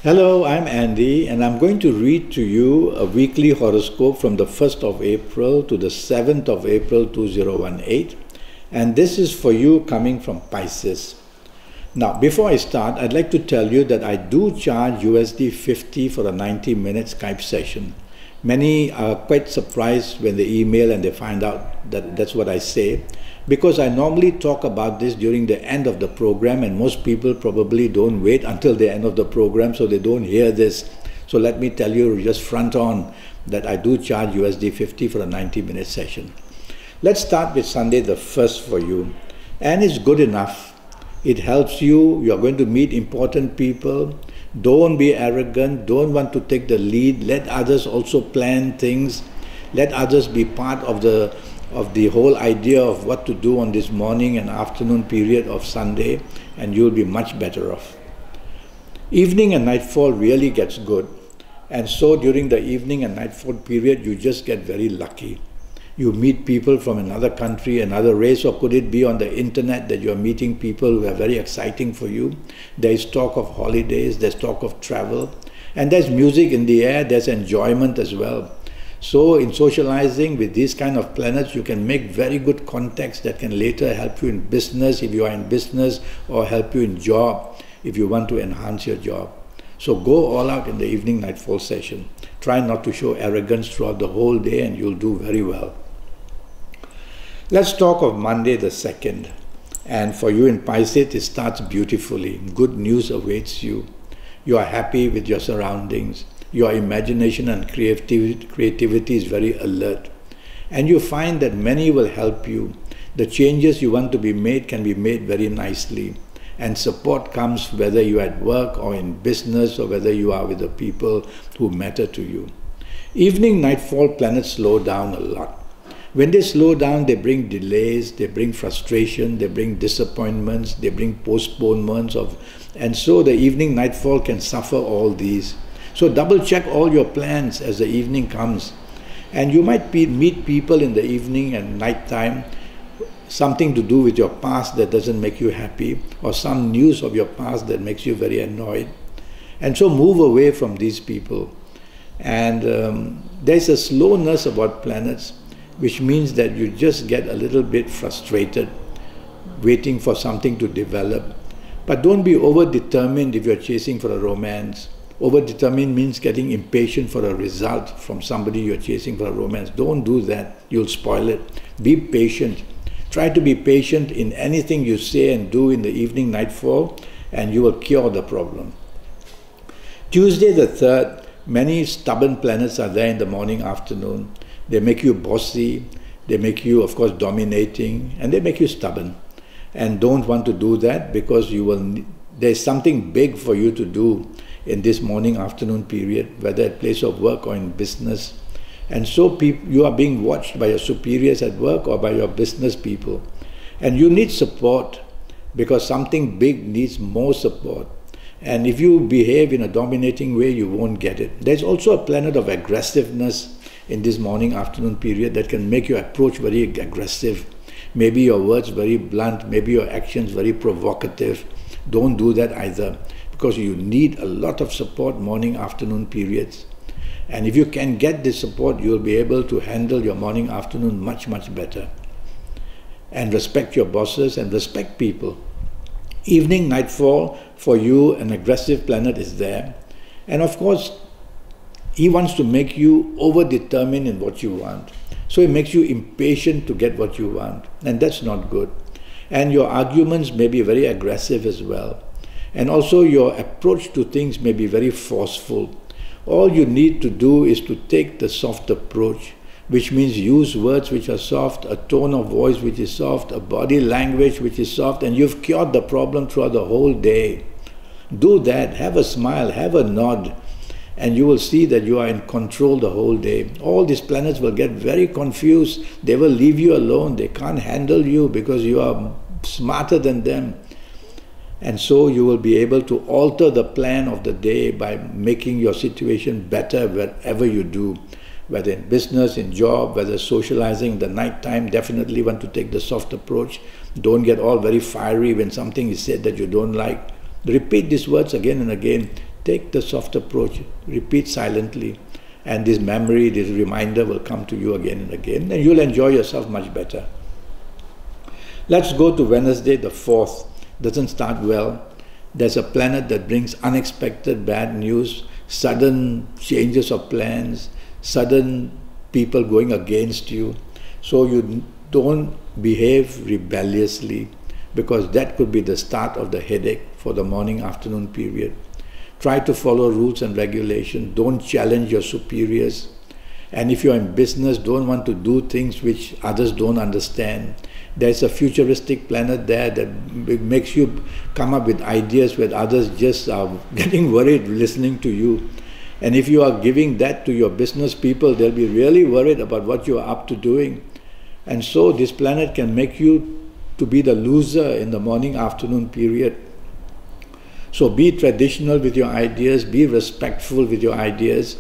Hello, I'm Andy, and I'm going to read to you a weekly horoscope from the 1st of April to the 7th of April 2018. And this is for you coming from Pisces. Now, before I start, I'd like to tell you that I do charge USD 50 for a 90-minute Skype session. Many are quite surprised when they email and they find out that that's what I say, because I normally talk about this during the end of the program, and most people probably don't wait until the end of the program, so they don't hear this. So let me tell you just front on that I do charge USD 50 for a 90-minute session. Let's start with Sunday the 1st for you. And it's good enough. It helps you. You're going to meet important people. Don't be arrogant. Don't want to take the lead. Let others also plan things. Let others be part of the whole idea of what to do on this morning and afternoon period of Sunday, and you'll be much better off. Evening and nightfall really gets good, and so during the evening and nightfall period you just get very lucky. You meet people from another country, another race, or could it be on the internet that you're meeting people who are very exciting for you. There is talk of holidays, there's talk of travel, and there's music in the air, there's enjoyment as well. So in socializing with these kind of planets, you can make very good contacts that can later help you in business if you are in business, or help you in job if you want to enhance your job. So go all out in the evening nightfall session. Try not to show arrogance throughout the whole day and you'll do very well. Let's talk of Monday the 2nd. And for you in Pisces, it starts beautifully. Good news awaits you. You are happy with your surroundings. Your imagination and creativity is very alert. And you find that many will help you. The changes you want to be made can be made very nicely. And support comes whether you are at work or in business, or whether you are with the people who matter to you. Evening nightfall planets slow down a lot. When they slow down, they bring delays, they bring frustration, they bring disappointments, they bring postponements and so the evening nightfall can suffer all these. So double check all your plans as the evening comes. And you might meet people in the evening and night time, something to do with your past that doesn't make you happy, or some news of your past that makes you very annoyed. And so move away from these people. And there's a slowness about planets, which means that you just get a little bit frustrated, waiting for something to develop. But don't be over-determined if you're chasing for a romance. Over-determined means getting impatient for a result from somebody you're chasing for a romance. Don't do that. You'll spoil it. Be patient. Try to be patient in anything you say and do in the evening nightfall, and you will cure the problem. Tuesday the 3rd, many stubborn planets are there in the morning, afternoon. They make you bossy, they make you, of course, dominating, and they make you stubborn. And don't want to do that, because there's something big for you to do in this morning, afternoon period, whether at place of work or in business. And so you are being watched by your superiors at work or by your business people. And you need support, because something big needs more support. And if you behave in a dominating way, you won't get it. There's also a planet of aggressiveness in this morning, afternoon period that can make your approach very aggressive. Maybe your words very blunt, maybe your actions very provocative. Don't do that either, because you need a lot of support morning, afternoon periods. And if you can get this support, you'll be able to handle your morning, afternoon much, much better. And respect your bosses and respect people. Evening, nightfall, for you, an aggressive planet is there. And of course, he wants to make you over-determined in what you want. So it makes you impatient to get what you want. And that's not good. And your arguments may be very aggressive as well. And also your approach to things may be very forceful. All you need to do is to take the soft approach, which means use words which are soft, a tone of voice which is soft, a body language which is soft, and you've cured the problem throughout the whole day. Do that. Have a smile, have a nod, and you will see that you are in control the whole day. All these planets will get very confused. They will leave you alone. They can't handle you because you are smarter than them. And so you will be able to alter the plan of the day by making your situation better wherever you do. Whether in business, in job, whether socializing in the night time, definitely want to take the soft approach. Don't get all very fiery when something is said that you don't like. Repeat these words again and again. take the soft approach, repeat silently, and this memory, this reminder will come to you again and again, and you'll enjoy yourself much better. Let's go to Wednesday the 4th. Doesn't start well. There's a planet that brings unexpected bad news, sudden changes of plans, sudden people going against you. So you don't behave rebelliously, because that could be the start of the headache for the morning-afternoon period. Try to follow rules and regulations. Don't challenge your superiors. And if you're in business, don't want to do things which others don't understand. There's a futuristic planet there that makes you come up with ideas where others just are getting worried listening to you. And if you are giving that to your business people, they'll be really worried about what you are up to doing. And so this planet can make you to be the loser in the morning-afternoon period. So be traditional with your ideas, be respectful with your ideas,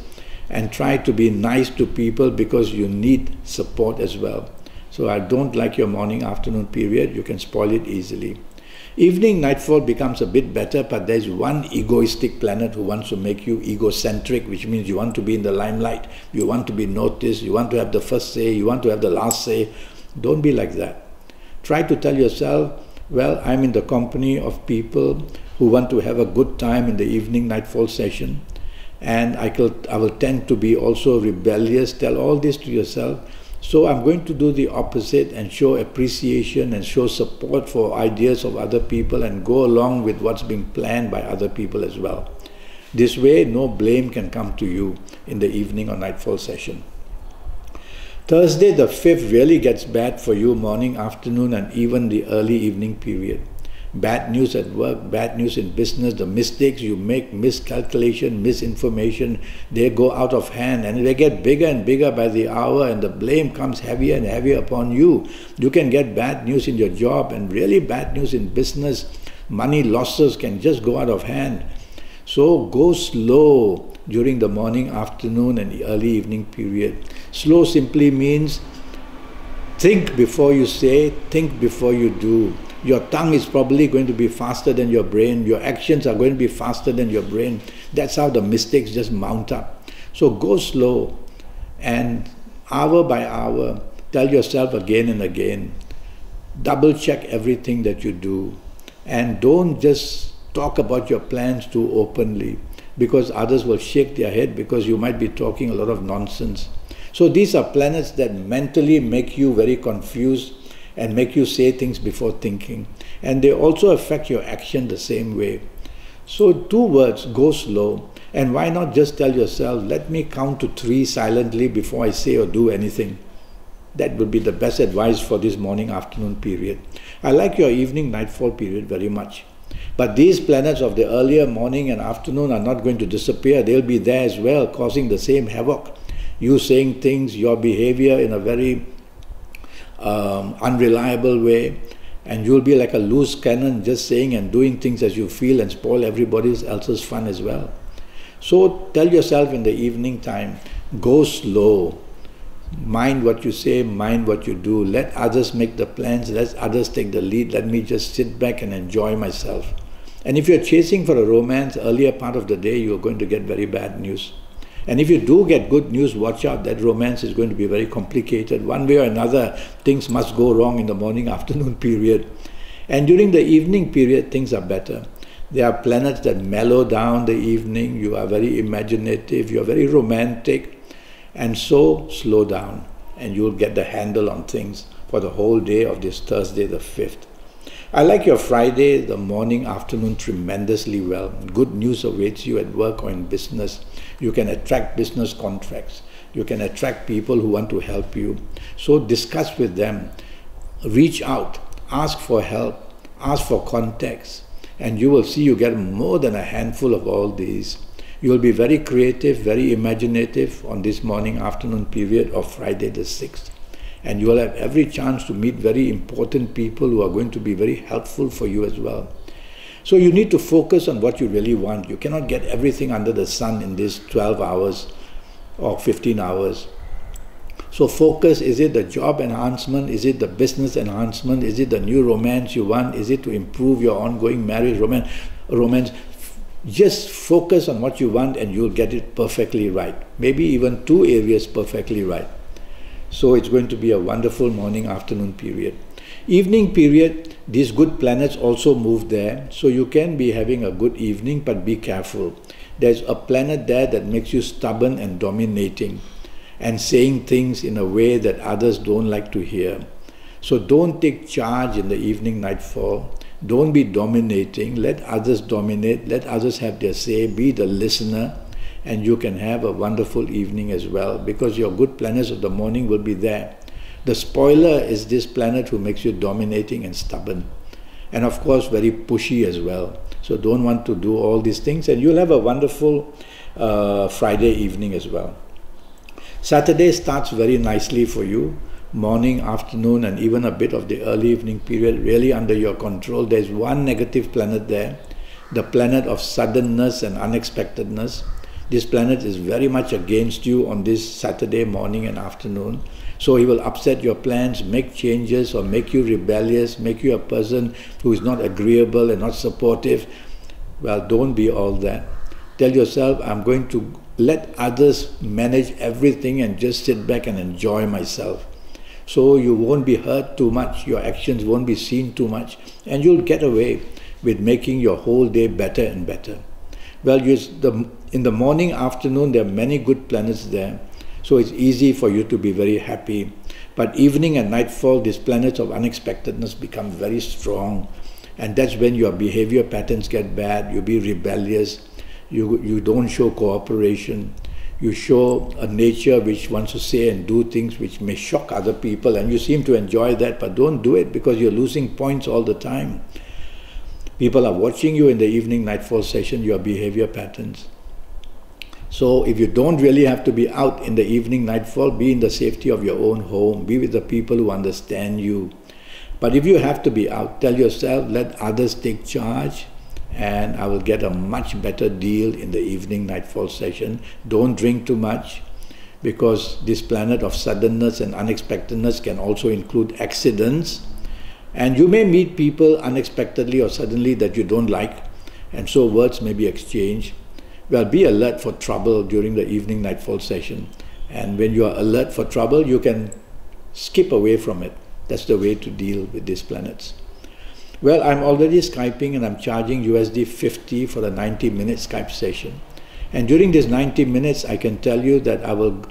and try to be nice to people, because you need support as well. So I don't like your morning-afternoon period. You can spoil it easily. Evening nightfall becomes a bit better, but there's one egoistic planet who wants to make you egocentric, which means you want to be in the limelight, you want to be noticed, you want to have the first say, you want to have the last say. Don't be like that. Try to tell yourself, well, I'm in the company of people who want to have a good time in the evening nightfall session, and I will tend to be also rebellious. Tell all this to yourself. So I'm going to do the opposite and show appreciation and show support for ideas of other people and go along with what's being planned by other people as well. This way, no blame can come to you in the evening or nightfall session. Thursday the 5th really gets bad for you, morning, afternoon, and even the early evening period. Bad news at work, bad news in business, the mistakes you make, miscalculation, misinformation, they go out of hand and they get bigger and bigger by the hour, and the blame comes heavier and heavier upon you. You can get bad news in your job and really bad news in business. Money losses can just go out of hand. So go slow during the morning, afternoon, and early evening period. Slow simply means think before you say, think before you do. Your tongue is probably going to be faster than your brain. Your actions are going to be faster than your brain. That's how the mistakes just mount up. So go slow, and hour by hour, tell yourself again and again, double check everything that you do, and don't just talk about your plans too openly, because others will shake their head because you might be talking a lot of nonsense. So these are planets that mentally make you very confused and make you say things before thinking. And they also affect your action the same way. So 2 words, go slow. And why not just tell yourself, let me count to 3 silently before I say or do anything. That would be the best advice for this morning-afternoon period. I like your evening-nightfall period very much. But these planets of the earlier morning and afternoon are not going to disappear. They'll be there as well, causing the same havoc. You saying things, your behavior in a very unreliable way, and you'll be like a loose cannon, just saying and doing things as you feel and spoil everybody else's fun as well. So tell yourself in the evening time, go slow. Mind what you say, mind what you do. Let others make the plans, let others take the lead. Let me just sit back and enjoy myself. And if you're chasing for a romance earlier part of the day, you're going to get very bad news. And if you do get good news, watch out, that romance is going to be very complicated. One way or another, things must go wrong in the morning-afternoon period. And during the evening period, things are better. There are planets that mellow down the evening. You are very imaginative, you are very romantic. And so, slow down, and you'll get the handle on things for the whole day of this Thursday the 5th. I like your Friday, the morning, afternoon tremendously well. Good news awaits you at work or in business. You can attract business contracts. You can attract people who want to help you. So discuss with them. Reach out. Ask for help. Ask for contacts. And you will see you get more than a handful of all these. You will be very creative, very imaginative on this morning, afternoon period of Friday the 6th. And you will have every chance to meet very important people who are going to be very helpful for you as well. So you need to focus on what you really want. You cannot get everything under the sun in these 12 hours or 15 hours. So focus, is it the job enhancement? Is it the business enhancement? Is it the new romance you want? Is it to improve your ongoing marriage romance? Just focus on what you want and you'll get it perfectly right. Maybe even 2 areas perfectly right. So it's going to be a wonderful morning, afternoon period. Evening period, these good planets also move there. So you can be having a good evening, but be careful. There's a planet there that makes you stubborn and dominating and saying things in a way that others don't like to hear. So don't take charge in the evening nightfall. Don't be dominating. Let others dominate. Let others have their say. Be the listener, and you can have a wonderful evening as well, because your good planets of the morning will be there. The spoiler is this planet who makes you dominating and stubborn, and of course very pushy as well. So don't want to do all these things, and you'll have a wonderful Friday evening as well. Saturday starts very nicely for you. Morning, afternoon, and even a bit of the early evening period really under your control. There's one negative planet there, the planet of suddenness and unexpectedness. This planet is very much against you on this Saturday morning and afternoon. So he will upset your plans, make changes, or make you rebellious, make you a person who is not agreeable and not supportive. Well, don't be all that. Tell yourself, I'm going to let others manage everything and just sit back and enjoy myself. So you won't be hurt too much, your actions won't be seen too much, and you'll get away with making your whole day better and better. Well, in the morning, afternoon, there are many good planets there, so it's easy for you to be very happy. But evening and nightfall, these planets of unexpectedness become very strong, and that's when your behavior patterns get bad. You'll be rebellious, you don't show cooperation. You show a nature which wants to say and do things which may shock other people, and you seem to enjoy that, but don't do it because you're losing points all the time. People are watching you in the evening nightfall session, your behavior patterns. So if you don't really have to be out in the evening nightfall, be in the safety of your own home, be with the people who understand you. But if you have to be out, tell yourself, let others take charge, and I will get a much better deal in the evening nightfall session. Don't drink too much, because this planet of suddenness and unexpectedness can also include accidents, and you may meet people unexpectedly or suddenly that you don't like, and so words may be exchanged. Well, be alert for trouble during the evening nightfall session, and when you are alert for trouble, you can skip away from it. That's the way to deal with these planets. Well, I'm already Skyping and I'm charging USD 50 for a 90-minute Skype session. And during these 90 minutes, I can tell you that I will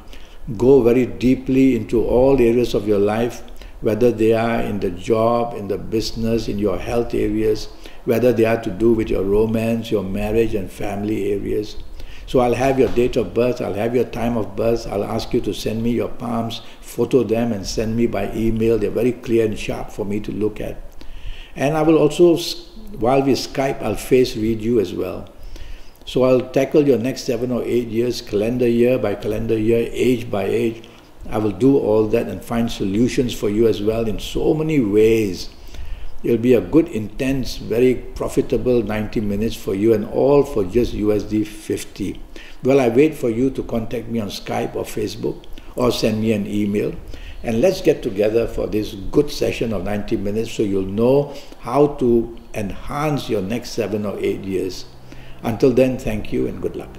go very deeply into all areas of your life, whether they are in the job, in the business, in your health areas, whether they are to do with your romance, your marriage and family areas. So I'll have your date of birth, I'll have your time of birth, I'll ask you to send me your palms, photo them and send me by email. They're very clear and sharp for me to look at. And I will also, while we Skype, I'll face read you as well. So I'll tackle your next 7 or 8 years, calendar year by calendar year, age by age. I will do all that and find solutions for you as well in so many ways. It'll be a good, intense, very profitable 90 minutes for you, and all for just USD 50. Well, I wait for you to contact me on Skype or Facebook or send me an email. And let's get together for this good session of 90 minutes so you'll know how to enhance your next 7 or 8 years. Until then, thank you and good luck.